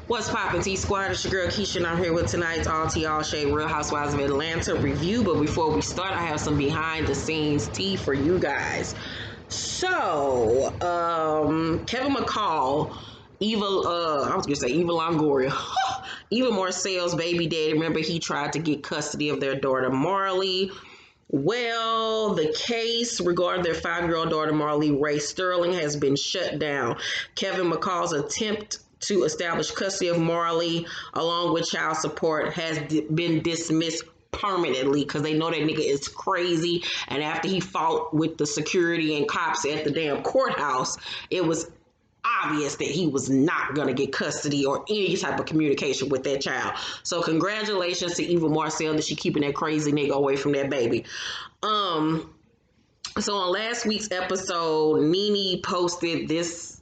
What's poppin', T Squad? It's your girl Keisha, and I'm here with tonight's all shade Real Housewives of Atlanta review. But before we start, I have some behind the scenes tea for you guys. So, Kevin McCall, Eva Longoria, Eva Marcel's baby daddy. Remember, he tried to get custody of their daughter Marley. Well, the case regarding their 5-year-old daughter Marley Ray Sterling has been shut down. Kevin McCall's attempt to establish custody of Marley along with child support has been dismissed permanently because they know that nigga is crazy, and after he fought with the security and cops at the damn courthouse, it was obvious that he was not going to get custody or any type of communication with that child. So congratulations to Eva Marcel that she keeping that crazy nigga away from that baby. So on last week's episode, Nene posted this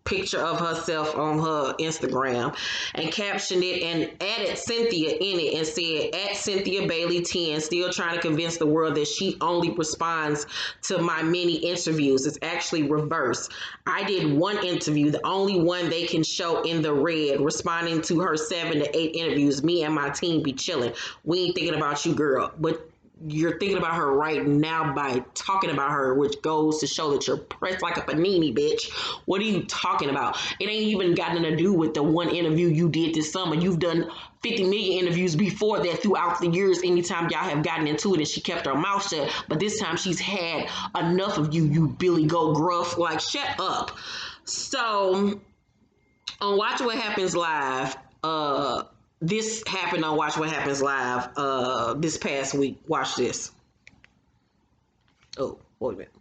picture of herself on her Instagram and captioned it and added Cynthia in it and said, at Cynthia Bailey 10, still trying to convince the world that she only responds to my many interviews. It's actually reversed. I did one interview, the only one they can show in the red, responding to her 7 to 8 interviews. Me and my team be chilling. We ain't thinking about you, girl. But you're thinking about her right now by talking about her, which goes to show that you're pressed like a panini, bitch. What are you talking about? It ain't even got nothing to do with the one interview you did this summer. You've done 50 million interviews before that throughout the years. Anytime y'all have gotten into it and she kept her mouth shut, but this time she's had enough of you, you Billy Goat Gruff. Like, shut up. So on Watch What Happens Live, this happened on Watch What Happens Live this past week. Watch this. Oh, wait a minute.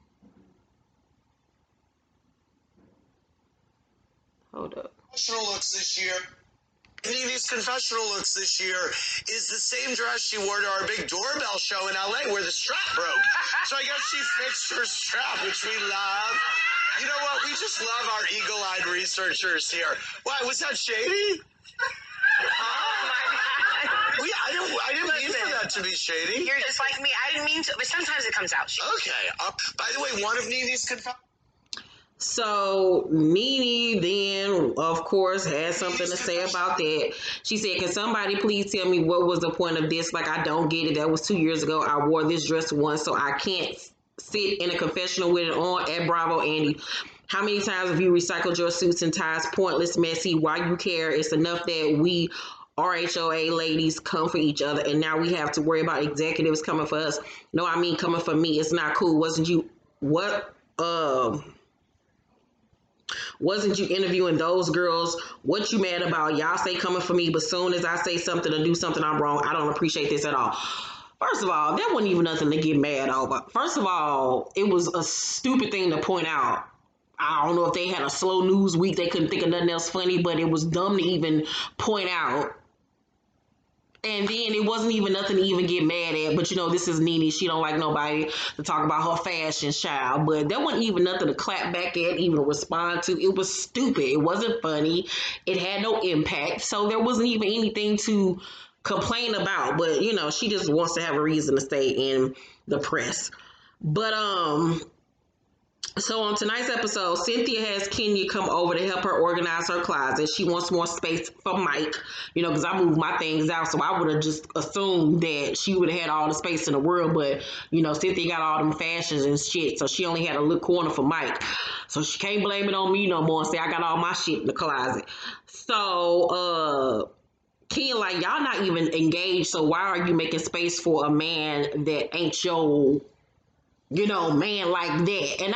Hold up. Confessional looks this year. Nene's confessional looks this year is the same dress she wore to our big doorbell show in LA where the strap broke. So I guess she fixed her strap, which we love. You know what? We just love our eagle-eyed researchers here. Why, was that shady? I didn't mean for that to be shady. You're just like me. I didn't mean to, but sometimes it comes out shady. Okay. By the way, one of Nene's confessionals. So Nene then, of course, had something to say about that. She said, can somebody please tell me what was the point of this? Like, I don't get it. That was 2 years ago. I wore this dress once, so I can't sit in a confessional with it on. At Bravo, Andy. How many times have you recycled your suits and ties? Pointless, messy. Why you care? It's enough that we RHOA ladies come for each other, and now we have to worry about executives coming for us. No, I mean coming for me. It's not cool. Wasn't you interviewing those girls? What you mad about? Y'all say coming for me, but soon as I say something or do something I'm wrong, I don't appreciate this at all. First of all, there wasn't even nothing to get mad over. First of all, it was a stupid thing to point out. I don't know if they had a slow news week, they couldn't think of nothing else funny, but it was dumb to even point out. And then it wasn't even nothing to even get mad at. But, you know, this is Nene. She don't like nobody to talk about her fashion style. But there wasn't even nothing to clap back at, even respond to. It was stupid. It wasn't funny. It had no impact. So there wasn't even anything to complain about. But, you know, she just wants to have a reason to stay in the press. But, so on tonight's episode, Cynthia has Kenya come over to help her organize her closet. She wants more space for Mike, you know, because I moved my things out, so I would have just assumed that she would have had all the space in the world, but, you know, Cynthia got all them fashions and shit, so she only had a little corner for Mike. So she can't blame it on me no more and say I got all my shit in the closet. So, Kenya, like, y'all not even engaged, so why are you making space for a man that ain't your, you know, man like that? And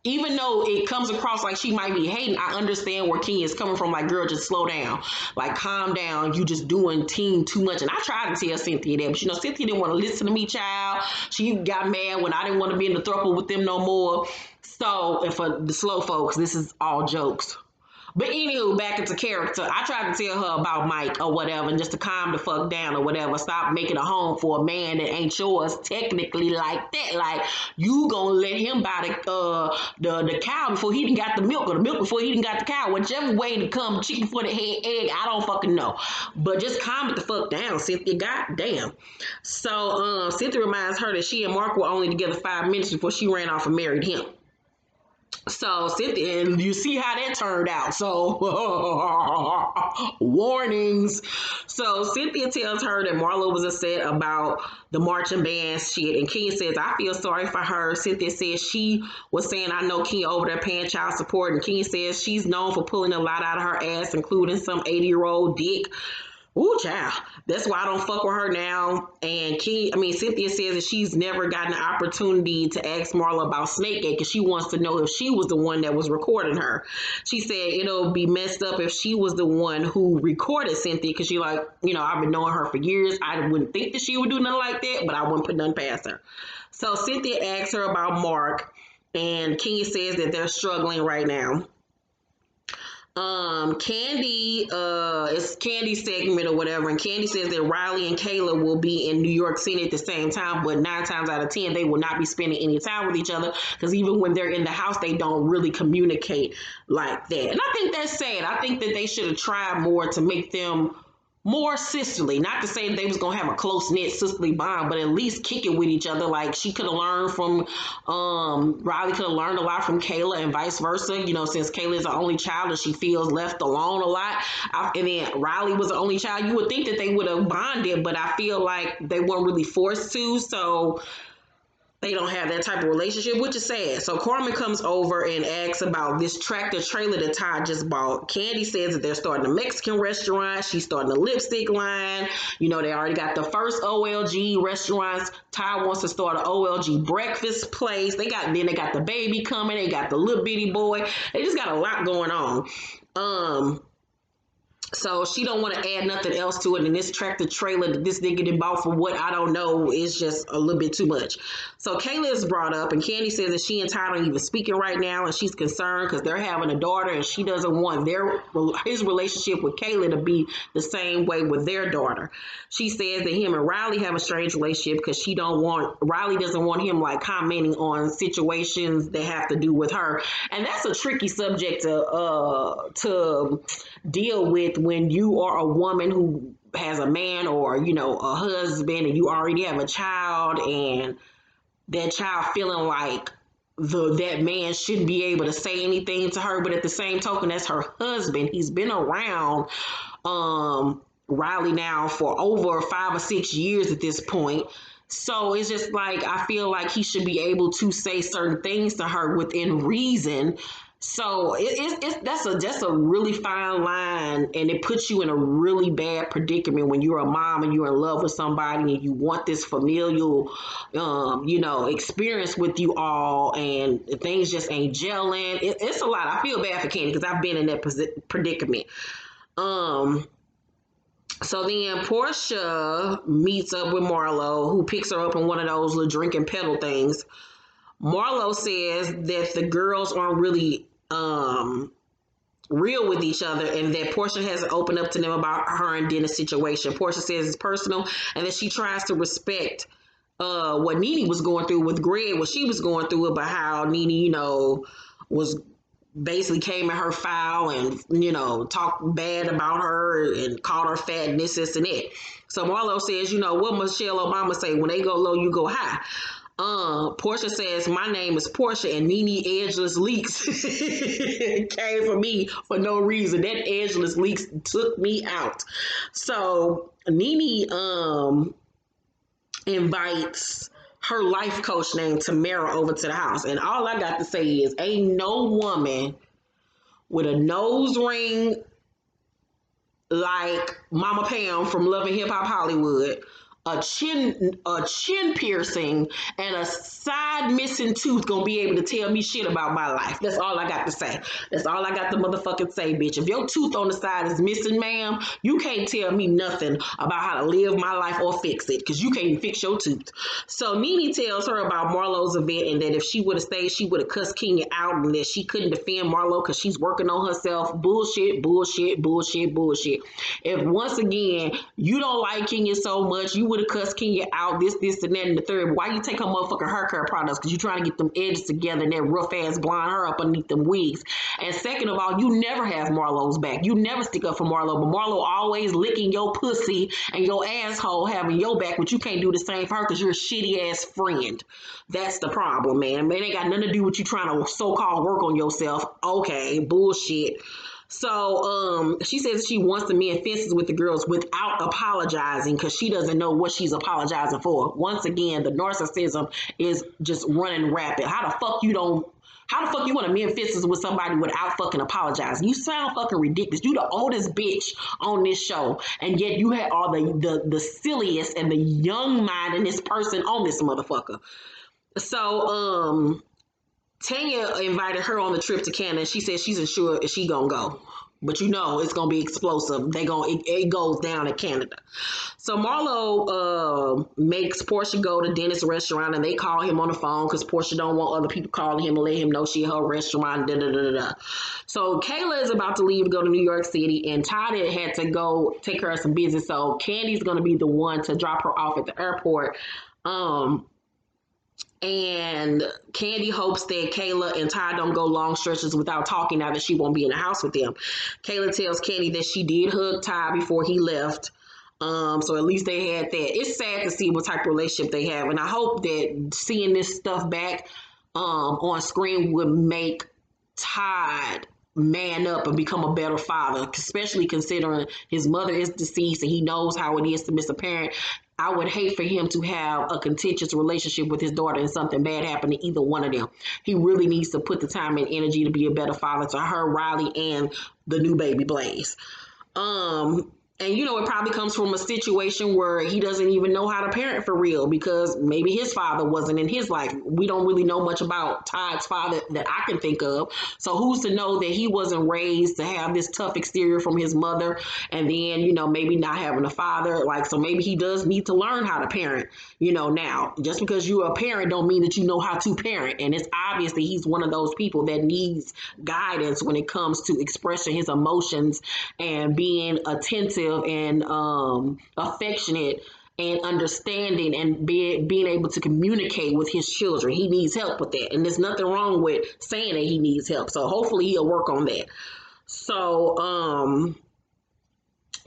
even though it comes across like she might be hating, I understand where Kenya is coming from. Like, girl, just slow down. Like, calm down. You just doing team too much. And I tried to tell Cynthia that, but, you know, Cynthia didn't want to listen to me, child. She got mad when I didn't want to be in the throuple with them no more. So, and for the slow folks, this is all jokes. But anywho, back into character. I tried to tell her about Mike or whatever, and just to calm the fuck down or whatever. Stop making a home for a man that ain't yours technically like that. Like, you gonna let him buy the cow before he done got the milk, or the milk before he done got the cow. Whichever way to come, chicken before the head egg, I don't fucking know. But just calm it the fuck down, Cynthia. Goddamn. So Cynthia reminds her that she and Mark were only together 5 minutes before she ran off and married him. So Cynthia, and you see how that turned out. So warnings. So Cynthia tells her that Marlo was upset about the marching band shit, and Kenya says, "I feel sorry for her." Cynthia says she was saying, "I know Kenya over there paying child support," and Kenya says she's known for pulling a lot out of her ass, including some 80-year-old dick. Ooh, child. That's why I don't fuck with her now. And Cynthia says that she's never gotten an opportunity to ask Marlo about Snakegate because she wants to know if she was the one that was recording her. She said it'll be messed up if she was the one who recorded Cynthia because she like, I've been knowing her for years. I wouldn't think that she would do nothing like that, but I wouldn't put nothing past her. So Cynthia asks her about Mark, and Kenya says that they're struggling right now. Kandi, it's Kandi's segment or whatever, and Kandi says that Riley and Kayla will be in New York City at the same time, but 9 times out of 10 they will not be spending any time with each other because even when they're in the house they don't really communicate like that. And I think that's sad. I think that they should have tried more to make them more sisterly. Not to say that they was gonna have a close knit sisterly bond, but at least kick it with each other. Like she could have learned from Riley could have learned a lot from Kayla and vice versa. Since Kayla is the only child and she feels left alone a lot, and then Riley was the only child, you would think that they would have bonded, but I feel like they weren't really forced to. So they don't have that type of relationship, which is sad. So Carmen comes over and asks about this tractor trailer that Todd just bought. Kandi says that they're starting a Mexican restaurant. She's starting a lipstick line. They already got the first OLG restaurants. Todd wants to start an OLG breakfast place. They got the baby coming. They got the little bitty boy. They just got a lot going on. So she don't want to add nothing else to it. And this tractor trailer that this nigga did bought for what I don't know is just a little bit too much. So Kayla is brought up, and Kandi says that she and Todd aren't even speaking right now, and she's concerned because they're having a daughter, and she doesn't want his relationship with Kayla to be the same way with their daughter. She says that him and Riley have a strange relationship because Riley doesn't want him like commenting on situations that have to do with her, and that's a tricky subject to deal with when you are a woman who has a man or a husband and you already have a child, and that child feeling like that man shouldn't be able to say anything to her, but at the same token, that's her husband. He's been around Riley now for over 5 or 6 years at this point. So it's just like I feel like he should be able to say certain things to her within reason. So that's a really fine line, and it puts you in a really bad predicament when you're a mom and you're in love with somebody and you want this familial, experience with you all, and things just ain't gelling. It's a lot. I feel bad for Kandi because I've been in that predicament. So then Porsha meets up with Marlo, who picks her up in one of those little drinking pedal things. Marlo says that the girls aren't really real with each other, and that Porsha hasn't opened up to them about her and Dennis' situation. Porsha says it's personal, and that she tries to respect what Nene was going through with Greg, what she was going through about how Nene, was basically came in her foul and talked bad about her and called her fat and this and that. So Marlo says, what Michelle Obama say, when they go low, you go high. Porsha says, my name is Porsha and Nene Edgeless Leaks came for me for no reason. That Edgeless Leaks took me out. So Nene invites her life coach named Tamara over to the house. And all I got to say is, ain't no woman with a nose ring like Mama Pam from Love and Hip Hop Hollywood, a chin piercing, and a side missing tooth gonna be able to tell me shit about my life. That's all I got to say. That's all I got to motherfucking say, bitch. If your tooth on the side is missing, ma'am, you can't tell me nothing about how to live my life or fix it, because you can't even fix your tooth. So Nene tells her about Marlo's event, and that if she would have stayed, she would have cussed Kenya out, and that she couldn't defend Marlo because she's working on herself. Bullshit. If once again you don't like Kenya so much, you would would have cussed Kenya out, this, and that, and the third. But why you take her motherfucking hair care products? Because you trying to get them edges together and that rough ass blonde hair up underneath them wigs. And second of all, you never have Marlo's back. You never stick up for Marlo, but Marlo always licking your pussy and your asshole having your back, but you can't do the same for her because you're a shitty ass friend. That's the problem, man. It ain't got nothing to do with you trying to so-called work on yourself. Okay, bullshit. So she says she wants to mend fences with the girls without apologizing because she doesn't know what she's apologizing for. Once again, the narcissism is just running rapid. How the fuck you want to mend fences with somebody without fucking apologizing? You sound fucking ridiculous. You the oldest bitch on this show, and yet you had all the silliest and the young-mindedest person on this motherfucker. So Tanya invited her on the trip to Canada. She said she's unsure if she gonna go, but you know it's gonna be explosive. It goes down in Canada. So Marlo makes Porsha go to Dennis' restaurant, and they call him on the phone because Porsha don't want other people calling him and let him know she at her restaurant. So Kayla is about to leave to go to New York City, and Todd had to go take care of some business. So Kandi's gonna be the one to drop her off at the airport. And Kandi hopes that Kayla and Todd don't go long stretches without talking now that she won't be in the house with them. Kayla tells Kandi that she did hug Todd before he left. So at least they had that. It's sad to see what type of relationship they have. And I hope that seeing this stuff back on screen would make Todd man up and become a better father, especially considering his mother is deceased and he knows how it is to miss a parent. I would hate for him to have a contentious relationship with his daughter and something bad happen to either one of them. He really needs to put the time and energy to be a better father to her, Riley, and the new baby Blaze. And, you know, it probably comes from a situation where he doesn't even know how to parent for real because maybe his father wasn't in his life. We don't really know much about Todd's father that I can think of. So who's to know that he wasn't raised to have this tough exterior from his mother and then, you know, maybe not having a father. Like, so maybe he does need to learn how to parent, you know, now. Just because you're a parent don't mean that you know how to parent. And it's obvious that he's one of those people that needs guidance when it comes to expressing his emotions and being attentive and affectionate and understanding and being able to communicate with his children. He needs help with that. And there's nothing wrong with saying that he needs help. So hopefully he'll work on that. So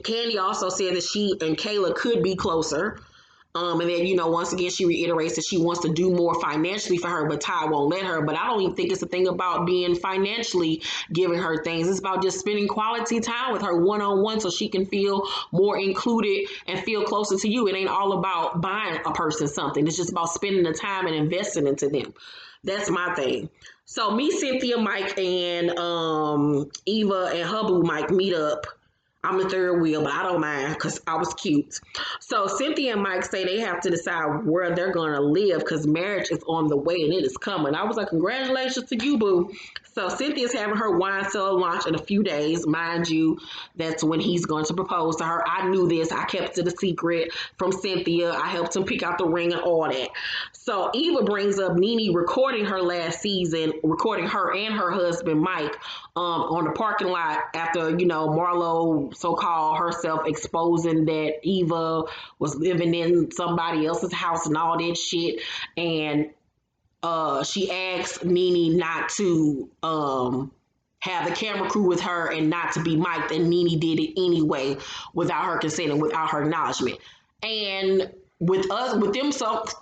Kandi also said that she and Kayla could be closer. And then, you know, once again, she reiterates that she wants to do more financially for her, but Todd won't let her. But I don't even think it's a thing about being financially giving her things. It's about just spending quality time with her one-on-one so she can feel more included and feel closer to you. It ain't all about buying a person something. It's just about spending the time and investing into them. That's my thing. So me, Cynthia, Mike, and Eva and Hubble Mike meet up. I'm the third wheel, but I don't mind because I was cute. So Cynthia and Mike say they have to decide where they're going to live because marriage is on the way and it is coming. I was like, congratulations to you, boo. So Cynthia's having her wine cellar launch in a few days. Mind you, that's when he's going to propose to her. I knew this. I kept it a secret from Cynthia. I helped him pick out the ring and all that. So Eva brings up Nene recording her last season, recording her and her husband, Mike, on the parking lot after, you know, Marlo so-called herself exposing that Eva was living in somebody else's house and all that shit. And she asked Nene not to have the camera crew with her and not to be mic'd, and Nene did it anyway without her consent and without her acknowledgement. And with them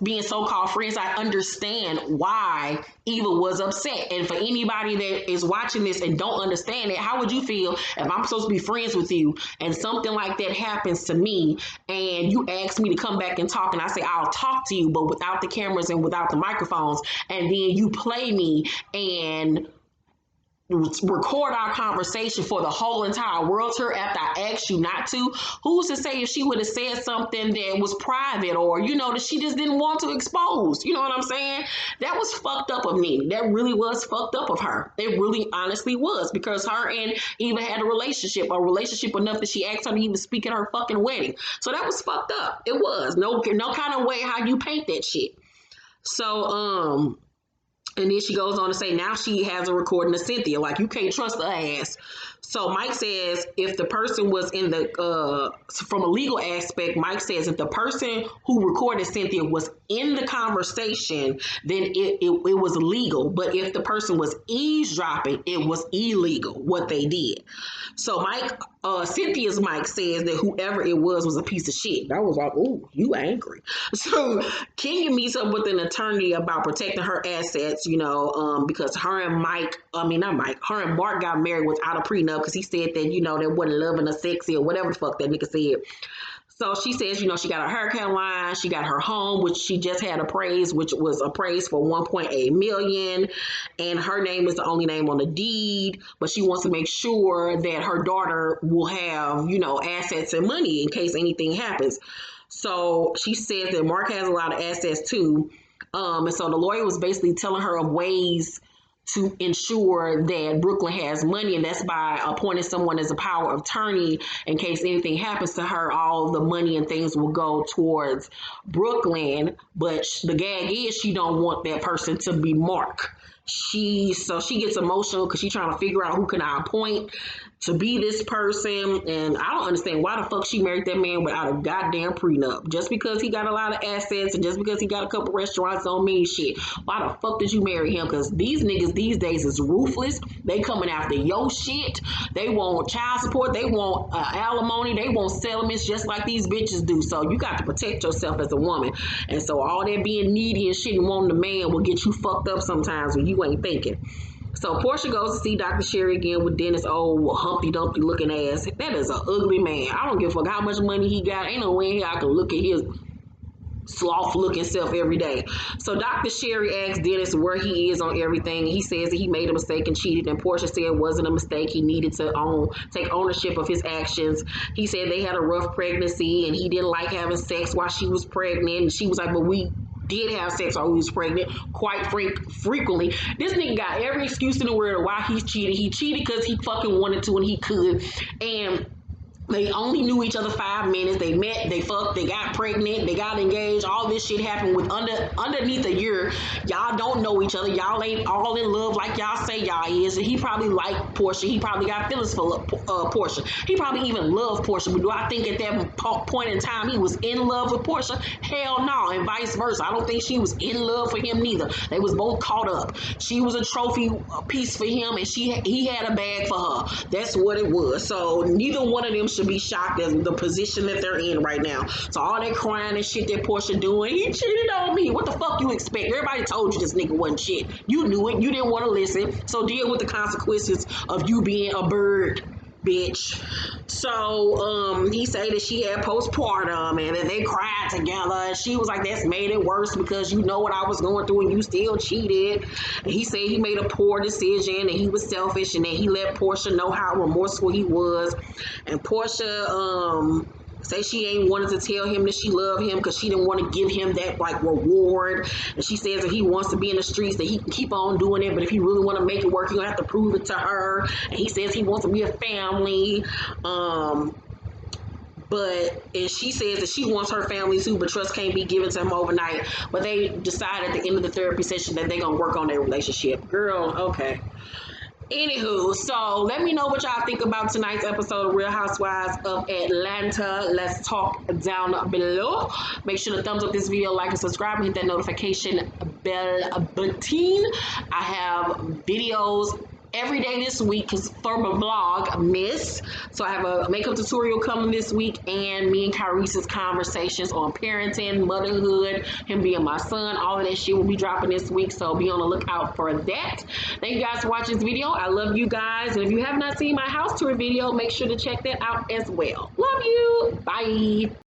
being so-called friends, I understand why Eva was upset. And for anybody that is watching this and don't understand it, how would you feel if I'm supposed to be friends with you and something like that happens to me and you ask me to come back and talk and I say I'll talk to you, but without the cameras and without the microphones, and then you play me and record our conversation for the whole entire world tour after I asked you not to? Who's to say if she would have said something that was private or, you know, that she just didn't want to expose? You know what I'm saying? That was fucked up of me. That really was fucked up of her. It really honestly was, because her and Eva had a relationship enough that she asked her to even speak at her fucking wedding. So that was fucked up. It was. No kind of way how you paint that shit. So, and then she goes on to say now she has a recording of Cynthia. Like, you can't trust her ass. So Mike says if the person was in the from a legal aspect, Mike says if the person who recorded Cynthia was in the conversation, then it was legal. But if the person was eavesdropping, it was illegal what they did. So Cynthia's Mike says that whoever it was a piece of shit. I was like, ooh, you angry. So Kenya meets up with an attorney about protecting her assets, because her and Mark got married without a prenup because he said that, they wasn't loving or sexy or whatever the fuck that nigga said. So she says, she got her haircut line, she got her home, which she just had appraised, which was appraised for $1.8 million. And her name is the only name on the deed, but she wants to make sure that her daughter will have, assets and money in case anything happens. So she says that Mark has a lot of assets too. And so the lawyer was basically telling her of ways to ensure that Brooklyn has money, and that's by appointing someone as a power of attorney. In case anything happens to her, all the money and things will go towards Brooklyn. But the gag is she don't want that person to be Mark. She gets emotional because she's trying to figure out who can I appoint to be this person. And I don't understand why the fuck she married that man without a goddamn prenup. Just because he got a lot of assets and just because he got a couple restaurants don't mean shit. Why the fuck did you marry him? Because these niggas these days is ruthless. They coming after your shit. They want child support. They want alimony. They want settlements just like these bitches do. So you got to protect yourself as a woman. And so all that being needy and shit and wanting a man will get you fucked up sometimes when you ain't thinking. So Porsha goes to see Dr. Sherry again with Dennis' old Humpty Dumpty looking ass. That is an ugly man. I don't give a fuck how much money he got. Ain't no way here I can look at his sloth looking self every day. So Dr. Sherry asks Dennis where he is on everything. He says that he made a mistake and cheated, and Porsha said it wasn't a mistake. He needed to take ownership of his actions. He said they had a rough pregnancy and he didn't like having sex while she was pregnant. And she was like, but we did have sex while he was pregnant quite frequently. This nigga got every excuse in the world of why he's cheated. He cheated because he fucking wanted to and he could. And they only knew each other 5 minutes. They met, they fucked, they got pregnant, they got engaged. All this shit happened with underneath a year. Y'all don't know each other. Y'all ain't all in love like y'all say y'all is. And he probably liked Porsha. He probably got feelings for Porsha. He probably even loved Porsha. But do I think at that point in time he was in love with Porsha? Hell no. And vice versa. I don't think she was in love for him neither. They was both caught up. She was a trophy piece for him, and he had a bag for her. That's what it was. So neither one of them should be shocked at the position that they're in right now. So all that crying and shit that Porsha doing, he cheated on me. What the fuck you expect? Everybody told you this nigga wasn't shit. You knew it. You didn't want to listen. So deal with the consequences of you being a bird, bitch. So he said that she had postpartum and that they cried together, and she was like, that's made it worse because you know what I was going through and you still cheated. And he said he made a poor decision and he was selfish, and then he let Porsha know how remorseful he was. And Porsha say she ain't wanted to tell him that she loved him because she didn't want to give him that like reward. And she says if he wants to be in the streets that he can keep on doing it, but if he really want to make it work, he'll have to prove it to her. And he says he wants to be a family. And she says that she wants her family too, but trust can't be given to him overnight. But they decide at the end of the therapy session that they're gonna work on their relationship. Girl, okay. Anywho, so let me know what y'all think about tonight's episode of Real Housewives of Atlanta. Let's talk down below. Make sure to thumbs up this video, like and subscribe, and hit that notification bell button. I have videos every day this week because for my blog, Miss. So I have a makeup tutorial coming this week, and me and Kyrese's conversations on parenting, motherhood, him being my son, all of that shit will be dropping this week. So be on the lookout for that. Thank you guys for watching this video. I love you guys. And if you have not seen my house tour video, make sure to check that out as well. Love you. Bye.